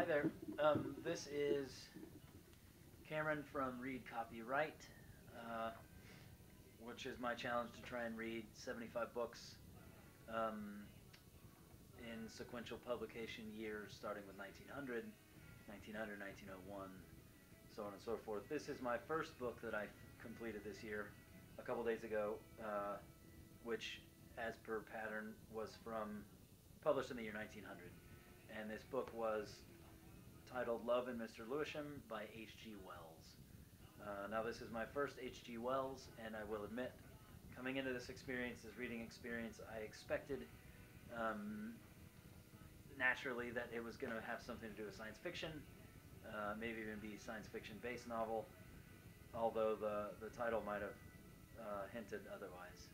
Hi there. This is Cameron from Read Copyright, uh, which is my challenge to try and read 75 books um, in sequential publication years starting with 1900, 1900, 1901, so on and so forth. This is my first book that I completed this year a couple days ago, which, as per pattern, was published in the year 1900. And this book was titled Love and Mr. Lewisham by H.G. Wells. Now this is my first H.G. Wells, and I will admit, coming into this experience, this reading experience, I expected naturally that it was going to have something to do with science fiction, maybe even be a science fiction based novel, although the title might have hinted otherwise.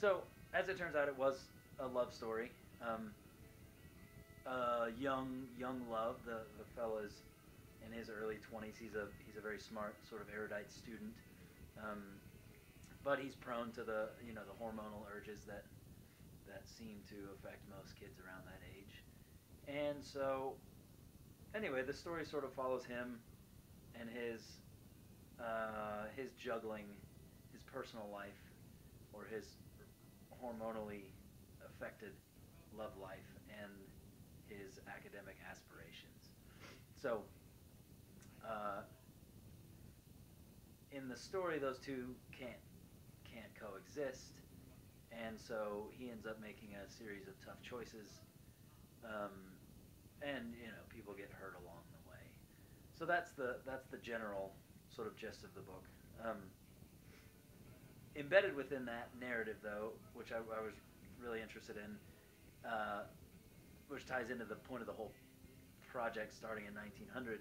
So, as it turns out, it was a love story. Young love. The fellow is in his early 20s. He's a very smart, sort of erudite student, but he's prone to the hormonal urges that seem to affect most kids around that age. And so, anyway, the story sort of follows him and his juggling, his personal life, or his hormonally affected love life, and his academic aspirations. So, in the story, those two can't coexist, and so he ends up making a series of tough choices, and people get hurt along the way. So that's the general sort of gist of the book. Embedded within that narrative, though, which I was really interested in, which ties into the point of the whole project starting in 1900,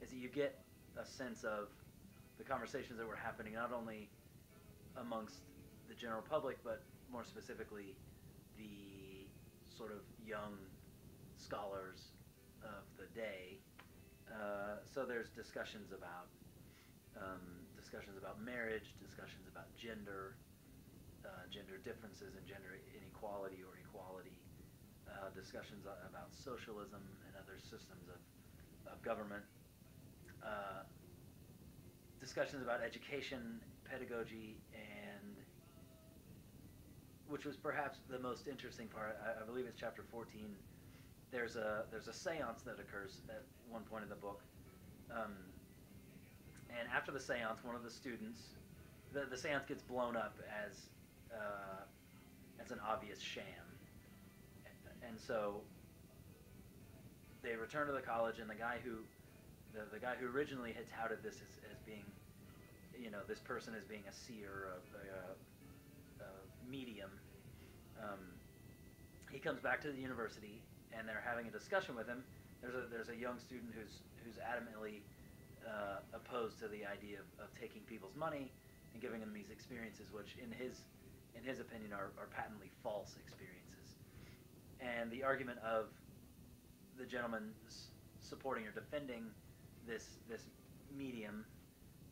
is that you get a sense of the conversations that were happening not only amongst the general public, but more specifically the sort of young scholars of the day. So there's discussions about marriage, discussions about gender differences and gender inequality or equality, discussions about socialism and other systems of government, discussions about education, pedagogy, and which was perhaps the most interesting part. I believe it's chapter 14. There's a séance that occurs at one point in the book, and after the séance, one of the students, the séance gets blown up as an obvious sham. And so they return to the college, and the guy who originally had touted this as being, this person as being a seer, a medium, he comes back to the university, and they're having a discussion with him. There's a young student who's adamantly opposed to the idea of taking people's money and giving them these experiences, which in his opinion are patently false experiences. And the argument of the gentleman supporting or defending this medium,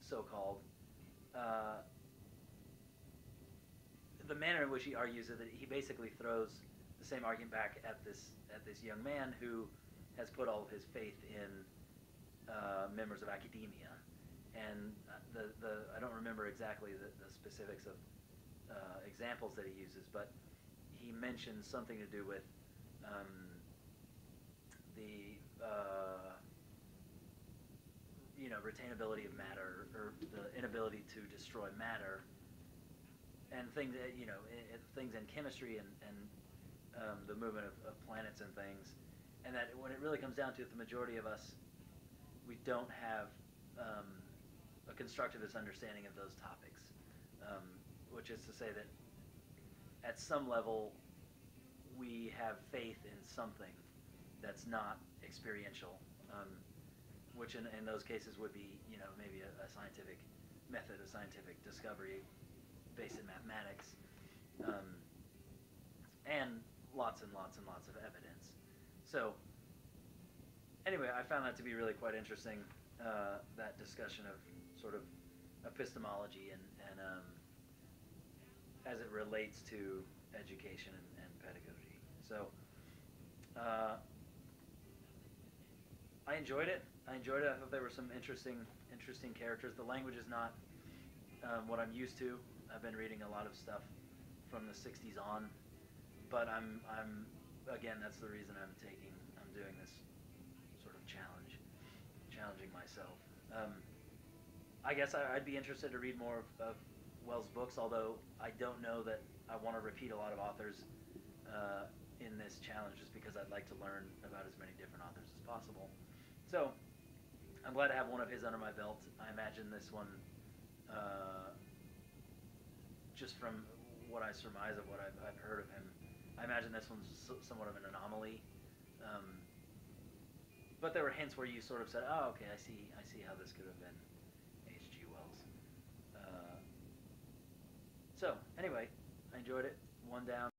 so-called, the manner in which he argues it, that he basically throws the same argument back at this young man who has put all of his faith in members of academia. And I don't remember exactly the specifics of examples that he uses, but he mentions something to do with the retainability of matter, or the inability to destroy matter, and things things in chemistry and the movement of planets and things, and that when it really comes down to it, the majority of us, we don't have a constructivist understanding of those topics, which is to say that at some level we have faith in something that's not experiential, which in those cases would be maybe a scientific method, a scientific discovery based in mathematics, and lots and lots and lots of evidence. So anyway, I found that to be really quite interesting, that discussion of sort of epistemology and as it relates to education and pedagogy. So I enjoyed it. I enjoyed it. I thought there were some interesting characters. The language is not what I'm used to. I've been reading a lot of stuff from the '60s on, but I'm again, that's the reason I'm doing this sort of challenging myself. I guess I'd be interested to read more of Wells' books, although I don't know that I want to repeat a lot of authors in this challenge, just because I'd like to learn about as many different authors as possible. So I'm glad to have one of his under my belt. I imagine this one, just from what I surmise of what I've heard of him, I imagine this one's somewhat of an anomaly. But there were hints where you sort of said, "Oh, okay, I see how this could have been H.G. Wells." So anyway, I enjoyed it. One down.